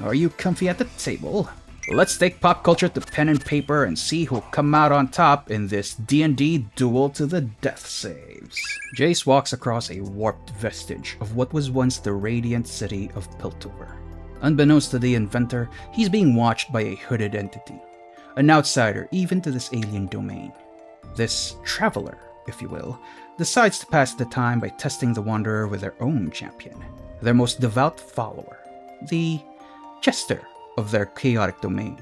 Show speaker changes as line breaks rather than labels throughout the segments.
Are you comfy at the table? Let's take pop culture to pen and paper and see who'll come out on top in this D&D duel to the death saves. Jayce walks across a warped vestige of what was once the radiant city of Piltover. Unbeknownst to the inventor, he's being watched by a hooded entity, an outsider even to this alien domain. This traveler, if you will, decides to pass the time by testing the Wanderer with their own champion, their most devout follower, the Jester of their chaotic domain.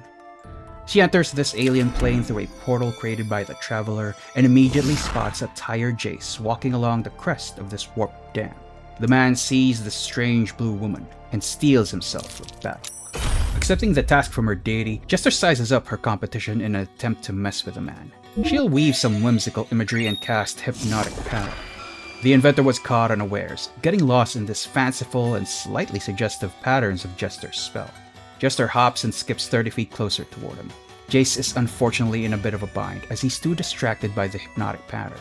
She enters this alien plane through a portal created by the traveler and immediately spots a tired Jayce walking along the crest of this warped dam. The man sees the strange blue woman and steels himself with battle. Accepting the task from her deity, Jester sizes up her competition in an attempt to mess with the man. She'll weave some whimsical imagery and cast Hypnotic Power. The inventor was caught unawares, getting lost in this fanciful and slightly suggestive patterns of Jester's spell. Jester hops and skips 30 feet closer toward him. Jayce is unfortunately in a bit of a bind as he's too distracted by the hypnotic pattern.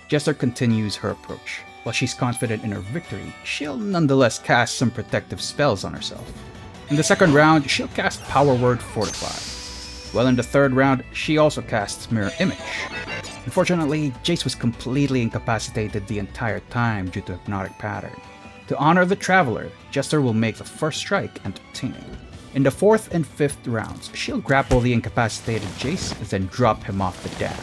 Jester continues her approach. While she's confident in her victory, she'll nonetheless cast some protective spells on herself. In the second round, she'll cast Power Word Fortify. While in the third round, she also casts Mirror Image. Unfortunately, Jayce was completely incapacitated the entire time due to hypnotic pattern. To honor the traveler, Jester will make the first strike entertaining. In the fourth and fifth rounds, she'll grapple the incapacitated Jayce, then drop him off the dam.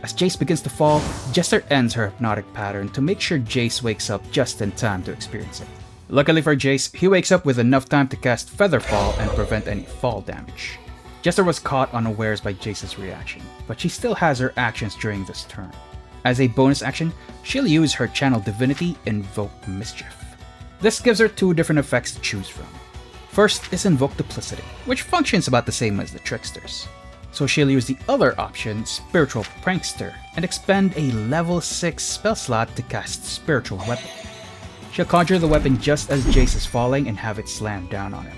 As Jayce begins to fall, Jester ends her hypnotic pattern to make sure Jayce wakes up just in time to experience it. Luckily for Jayce, he wakes up with enough time to cast Featherfall and prevent any fall damage. Jester was caught unawares by Jayce's reaction, but she still has her actions during this turn. As a bonus action, she'll use her Channel Divinity, Invoke Mischief. This gives her two different effects to choose from. First is Invoke Duplicity, which functions about the same as the Trickster's. So she'll use the other option, Spiritual Prankster, and expend a level 6 spell slot to cast Spiritual Weapon. She'll conjure the weapon just as Jayce is falling and have it slam down on him.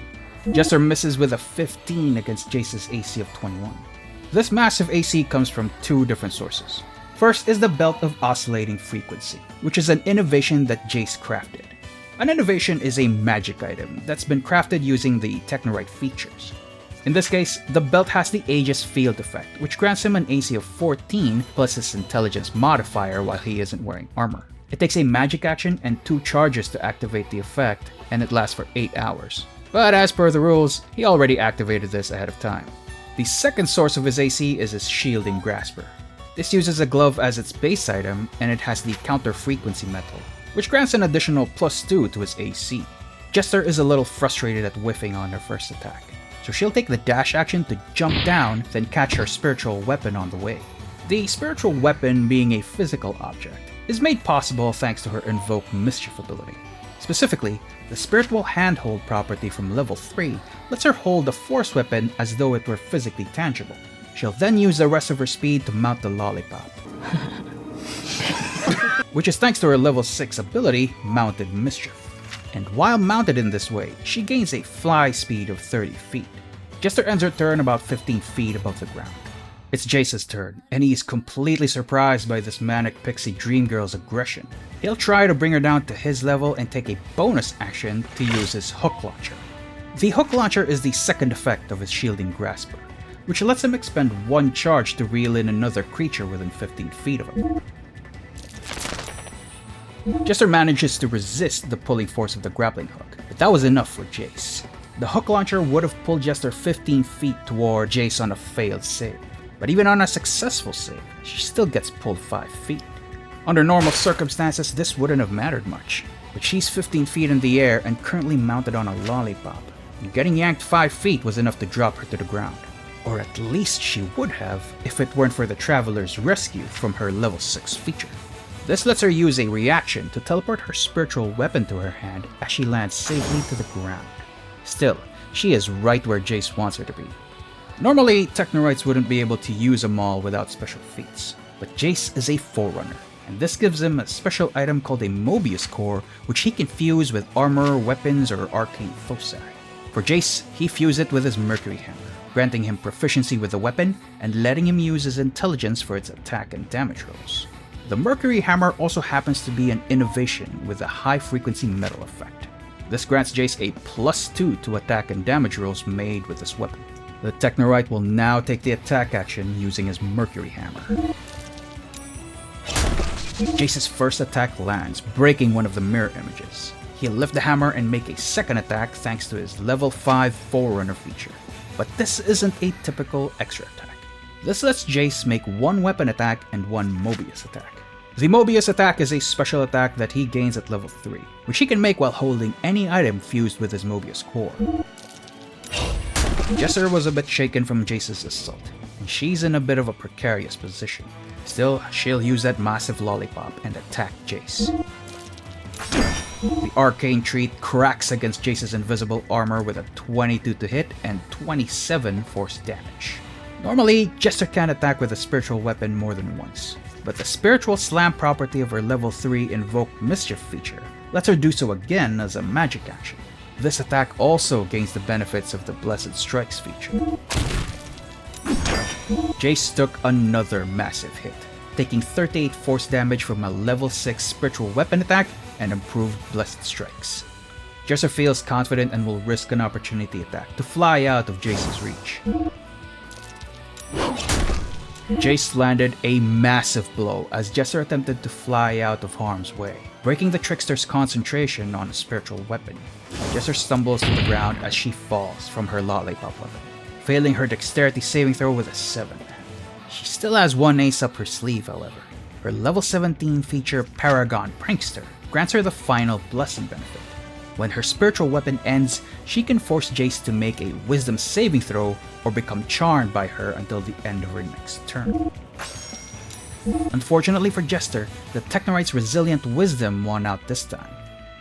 Jester misses with a 15 against Jayce's AC of 21. This massive AC comes from two different sources. First is the Belt of Oscillating Frequency, which is an innovation that Jayce crafted. An innovation is a magic item that's been crafted using the Technowright features. In this case, the belt has the Aegis Field effect, which grants him an AC of 14 plus his intelligence modifier while he isn't wearing armor. It takes a magic action and 2 charges to activate the effect, and it lasts for 8 hours. But as per the rules, he already activated this ahead of time. The second source of his AC is his Shielding Grasper. This uses a glove as its base item, and it has the Counter Frequency metal, which grants an additional +2 to his AC. Jester is a little frustrated at whiffing on her first attack, so she'll take the dash action to jump down, then catch her spiritual weapon on the way. The spiritual weapon, being a physical object, is made possible thanks to her Invoke Mischief ability. Specifically, the Spiritual Handhold property from level 3 lets her hold the force weapon as though it were physically tangible. She'll then use the rest of her speed to mount the Lollipop, which is thanks to her level 6 ability, Mounted Mischief. And while mounted in this way, she gains a fly speed of 30 feet. Jester ends her turn about 15 feet above the ground. It's Jayce's turn, and he is completely surprised by this manic pixie dream girl's aggression. He'll try to bring her down to his level and take a bonus action to use his Hook Launcher. The Hook Launcher is the second effect of his Shielding Grasper, which lets him expend 1 charge to reel in another creature within 15 feet of him. Jester manages to resist the pulling force of the grappling hook, but that was enough for Jayce. The Hook Launcher would have pulled Jester 15 feet toward Jayce on a failed save, but even on a successful save, she still gets pulled 5 feet. Under normal circumstances, this wouldn't have mattered much, but she's 15 feet in the air and currently mounted on a lollipop, and getting yanked 5 feet was enough to drop her to the ground. Or at least she would have if it weren't for the Traveler's rescue from her level 6 feature. This lets her use a reaction to teleport her spiritual weapon to her hand as she lands safely to the ground. Still, she is right where Jayce wants her to be. Normally, Technowrights wouldn't be able to use them all without special feats, but Jayce is a Forerunner, and this gives him a special item called a Mobius Core, which he can fuse with armor, weapons, or arcane foci. For Jayce, he fused it with his Mercury Hammer, granting him proficiency with the weapon and letting him use his intelligence for its attack and damage rolls. The Mercury Hammer also happens to be an innovation with a high-frequency metal effect. This grants Jayce a +2 to attack and damage rolls made with this weapon. The Technowright will now take the attack action using his Mercury Hammer. Jayce's first attack lands, breaking one of the mirror images. He'll lift the hammer and make a second attack thanks to his level 5 Forerunner feature. But this isn't a typical extra attack. This lets Jayce make one weapon attack and one Mobius attack. The Mobius attack is a special attack that he gains at level 3, which he can make while holding any item fused with his Mobius core. Jester was a bit shaken from Jayce's assault, and she's in a bit of a precarious position. Still, she'll use that massive lollipop and attack Jayce. The Arcane treat cracks against Jayce's invisible armor with a 22 to hit and 27 force damage. Normally, Jester can't attack with a spiritual weapon more than once, but the spiritual slam property of her level 3 invoked Mischief feature lets her do so again as a magic action. This attack also gains the benefits of the Blessed Strikes feature. Jayce took another massive hit, taking 38 force damage from a level 6 spiritual weapon attack and improved Blessed Strikes. Jester feels confident and will risk an opportunity attack to fly out of Jayce's reach. Jayce landed a massive blow as Jester attempted to fly out of harm's way, breaking the trickster's concentration on a spiritual weapon. Jester stumbles to the ground as she falls from her lollipop weapon, failing her dexterity saving throw with a 7. She still has one ace up her sleeve, however. Her level 17 feature Paragon Prankster grants her the final blessing benefit. When her spiritual weapon ends, she can force Jayce to make a wisdom saving throw or become charmed by her until the end of her next turn. Unfortunately for Jester, the Technowright's resilient wisdom won out this time.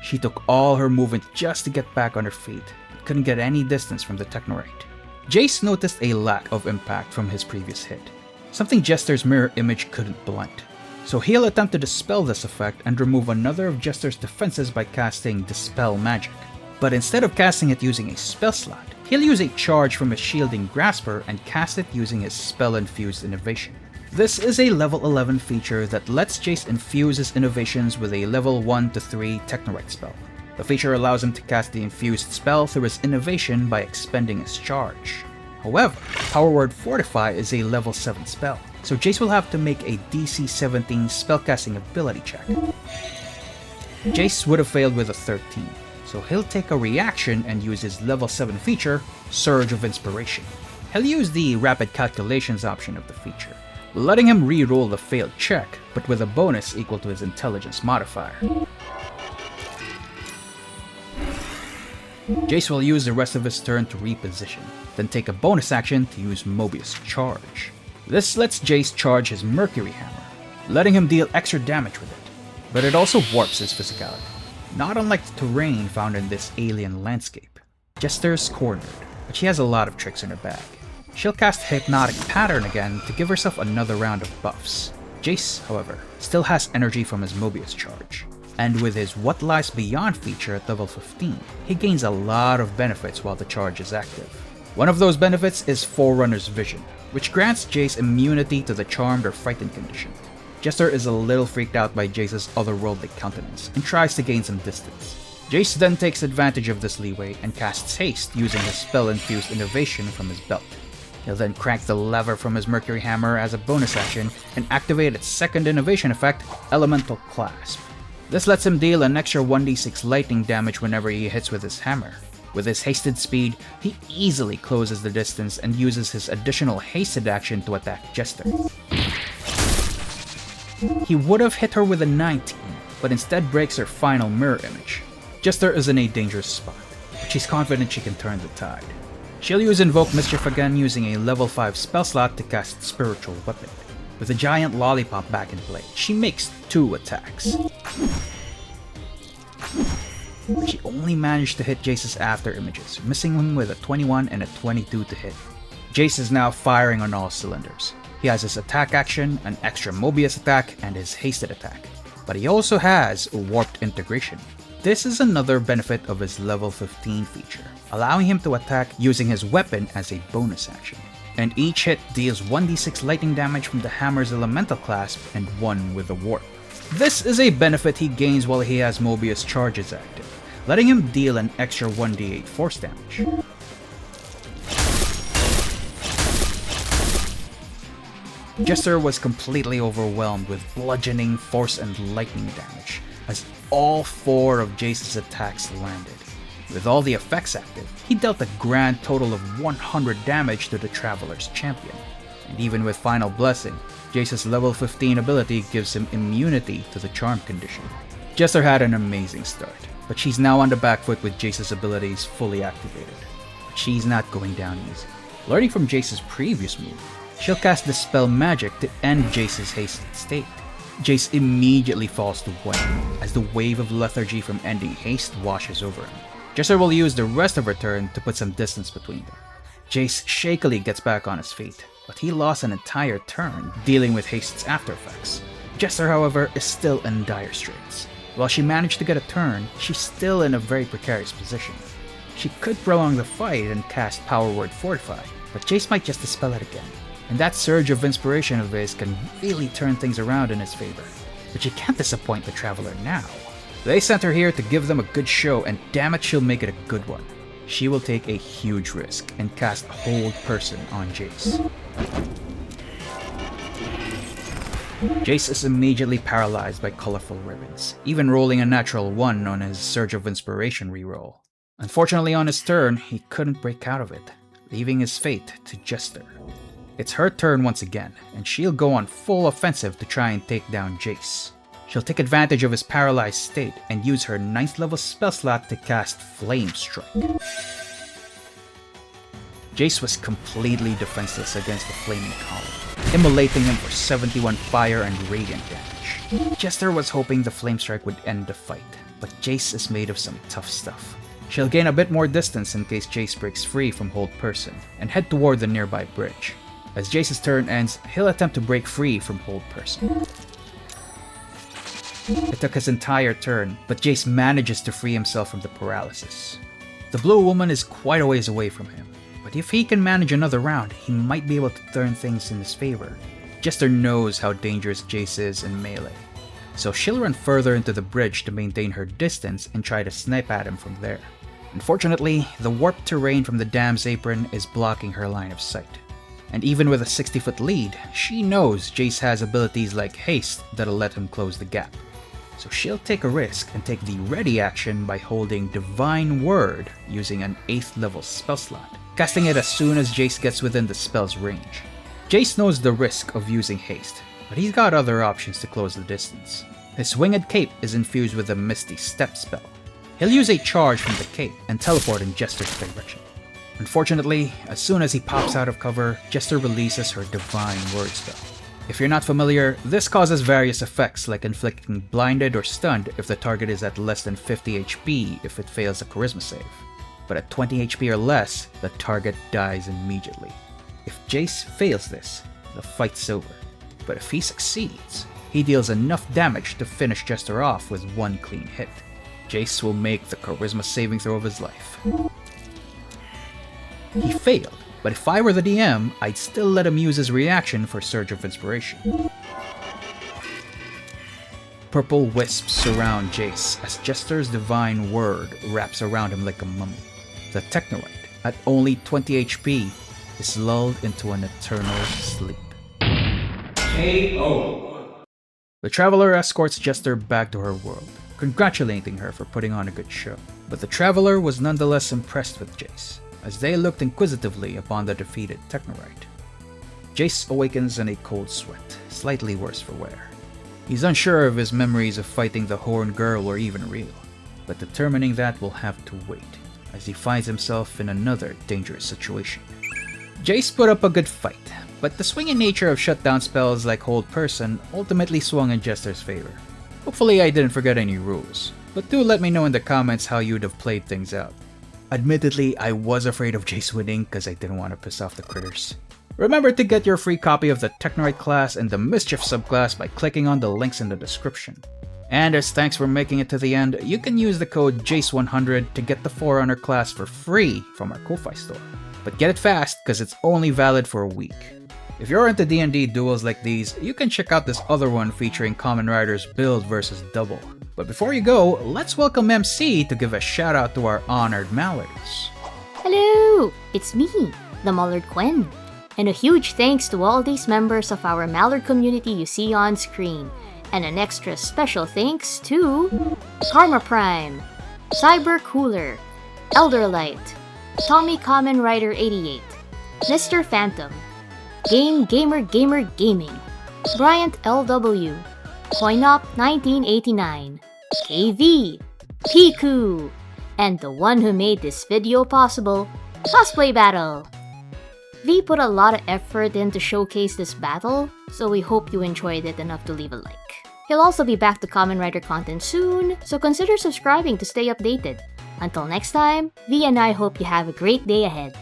She took all her movement just to get back on her feet, but couldn't get any distance from the Technowright. Jayce noticed a lack of impact from his previous hit, something Jester's mirror image couldn't blunt. So he'll attempt to dispel this effect and remove another of Jester's defenses by casting Dispel Magic. But instead of casting it using a spell slot, he'll use a charge from his Shielding Grasper and cast it using his Spell-Infused Innovation. This is a level 11 feature that lets Jayce infuse his innovations with a level 1 to 3 Technowright spell. The feature allows him to cast the infused spell through his innovation by expending his charge. However, Power Word Fortify is a level 7 spell, so Jayce will have to make a DC 17 spellcasting ability check. Jayce would have failed with a 13, so he'll take a reaction and use his level 7 feature, Surge of Inspiration. He'll use the Rapid Calculations option of the feature, letting him re-roll the failed check, but with a bonus equal to his intelligence modifier. Jayce will use the rest of his turn to reposition, then take a bonus action to use Mobius Charge. This lets Jayce charge his Mercury Hammer, letting him deal extra damage with it, but it also warps his physicality, not unlike the terrain found in this alien landscape. Jester's cornered, but she has a lot of tricks in her bag. She'll cast Hypnotic Pattern again to give herself another round of buffs. Jayce, however, still has energy from his Mobius Charge, and with his What Lies Beyond feature at level 15, he gains a lot of benefits while the charge is active. One of those benefits is Forerunner's Vision, which grants Jayce immunity to the Charmed or Frightened condition. Jester is a little freaked out by Jayce's otherworldly countenance and tries to gain some distance. Jayce then takes advantage of this leeway and casts Haste using his Spell-Infused Innovation from his belt. He'll then crank the lever from his Mercury Hammer as a bonus action and activate its second innovation effect, Elemental Clasp. This lets him deal an extra 1d6 lightning damage whenever he hits with his hammer. With his hasted speed, he easily closes the distance and uses his additional hasted action to attack Jester. He would have hit her with a 19, but instead breaks her final mirror image. Jester is in a dangerous spot, but she's confident she can turn the tide. She'll use Invoke Mischief again using a level 5 spell slot to cast Spiritual Weapon. With a giant lollipop back in play, she makes 2 attacks. But she only managed to hit Jayce's after images, missing him with a 21 and a 22 to hit. Jayce is now firing on all cylinders. He has his attack action, an extra Mobius attack, and his hasted attack. But he also has Warped Integration. This is another benefit of his level 15 feature, allowing him to attack using his weapon as a bonus action. And each hit deals 1d6 lightning damage from the hammer's elemental clasp and 1 with the warp. This is a benefit he gains while he has Mobius charges active, letting him deal an extra 1d8 force damage. Jester was completely overwhelmed with bludgeoning, force, and lightning damage, as all 4 of Jayce's attacks landed. With all the effects active, he dealt a grand total of 100 damage to the Traveler's champion. And even with Final Blessing, Jayce's level 15 ability gives him immunity to the charm condition. Jester had an amazing start, but she's now on the back foot with Jayce's abilities fully activated. But she's not going down easy. Learning from Jayce's previous move, she'll cast Dispel Magic to end Jayce's hasted state. Jayce immediately falls to 1 as the wave of lethargy from ending haste washes over him. Jester will use the rest of her turn to put some distance between them. Jayce shakily gets back on his feet, but he lost an entire turn dealing with haste's after effects. Jester, however, is still in dire straits. While she managed to get a turn, she's still in a very precarious position. She could prolong the fight and cast Power Word Fortify, but Jayce might just dispel it again. And that surge of inspiration of his can really turn things around in his favor. But she can't disappoint the Traveler now. They sent her here to give them a good show, and damn it, she'll make it a good one. She will take a huge risk and cast Hold Person on Jayce. Jayce is immediately paralyzed by colorful ribbons, even rolling a natural 1 on his Surge of Inspiration reroll. Unfortunately, on his turn, he couldn't break out of it, leaving his fate to Jester. It's her turn once again, and she'll go on full offensive to try and take down Jayce. She'll take advantage of his paralyzed state and use her 9th level spell slot to cast Flame Strike. Jayce was completely defenseless against the flaming column, immolating him for 71 fire and radiant damage. Jester was hoping the Flame Strike would end the fight, but Jayce is made of some tough stuff. She'll gain a bit more distance in case Jayce breaks free from Hold Person, and head toward the nearby bridge. As Jayce's turn ends, he'll attempt to break free from Hold Person. It took his entire turn, but Jayce manages to free himself from the paralysis. The Blue Woman is quite a ways away from him, but if he can manage another round, he might be able to turn things in his favor. Jester knows how dangerous Jayce is in melee, so she'll run further into the bridge to maintain her distance and try to snipe at him from there. Unfortunately, the warped terrain from the dam's apron is blocking her line of sight. And even with a 60-foot lead, she knows Jayce has abilities like Haste that'll let him close the gap. So she'll take a risk and take the ready action by holding Divine Word using an 8th level spell slot, casting it as soon as Jayce gets within the spell's range. Jayce knows the risk of using Haste, but he's got other options to close the distance. His Winged Cape is infused with a Misty Step spell. He'll use a charge from the cape and teleport in Jester's direction. Unfortunately, as soon as he pops out of cover, Jester releases her Divine Word spell. If you're not familiar, this causes various effects like inflicting blinded or stunned if the target is at less than 50 HP if it fails a charisma save. But at 20 HP or less, the target dies immediately. If Jayce fails this, the fight's over. But if he succeeds, he deals enough damage to finish Jester off with 1 clean hit. Jayce will make the charisma saving throw of his life. He failed, but if I were the DM, I'd still let him use his reaction for Surge of Inspiration. Purple wisps surround Jayce as Jester's Divine Word wraps around him like a mummy. The Technowright, at only 20 HP, is lulled into an eternal sleep. KO! The Traveler escorts Jester back to her world, congratulating her for putting on a good show. But the Traveler was nonetheless impressed with Jayce, as they looked inquisitively upon the defeated Technowright. Jayce awakens in a cold sweat, slightly worse for wear. He's unsure if his memories of fighting the Horned Girl were even real, but determining that will have to wait, as he finds himself in another dangerous situation. Jayce put up a good fight, but the swinging nature of shutdown spells like Hold Person ultimately swung in Jester's favor. Hopefully I didn't forget any rules, but do let me know in the comments how you'd have played things out. Admittedly, I was afraid of Jayce winning because I didn't want to piss off the critters. Remember to get your free copy of the Technowright Class and the Mischief Subclass by clicking on the links in the description. And as thanks for making it to the end, you can use the code Jayce100 to get the Forerunner class for free from our Ko-Fi store. But get it fast because it's only valid for a week. If you're into D&D duels like these, you can check out this other one featuring Common Riders build versus double. But before you go, let's welcome MC to give a shout out to our honored Mallards.
Hello! It's me, the Mallard Quen. And a huge thanks to all these members of our Mallard community you see on screen. And an extra special thanks to Karma Prime, Cyber Cooler, Elderlight, Tommy Kamen Rider 88, Mr. Phantom, Gamer Gaming, Bryant LW, Coinop 1989, KV, Piku, and the one who made this video possible, Cosplay Battle. V put a lot of effort in to showcase this battle, so we hope you enjoyed it enough to leave a like. He'll also be back to Kamen Rider content soon, so consider subscribing to stay updated. Until next time, V and I hope you have a great day ahead.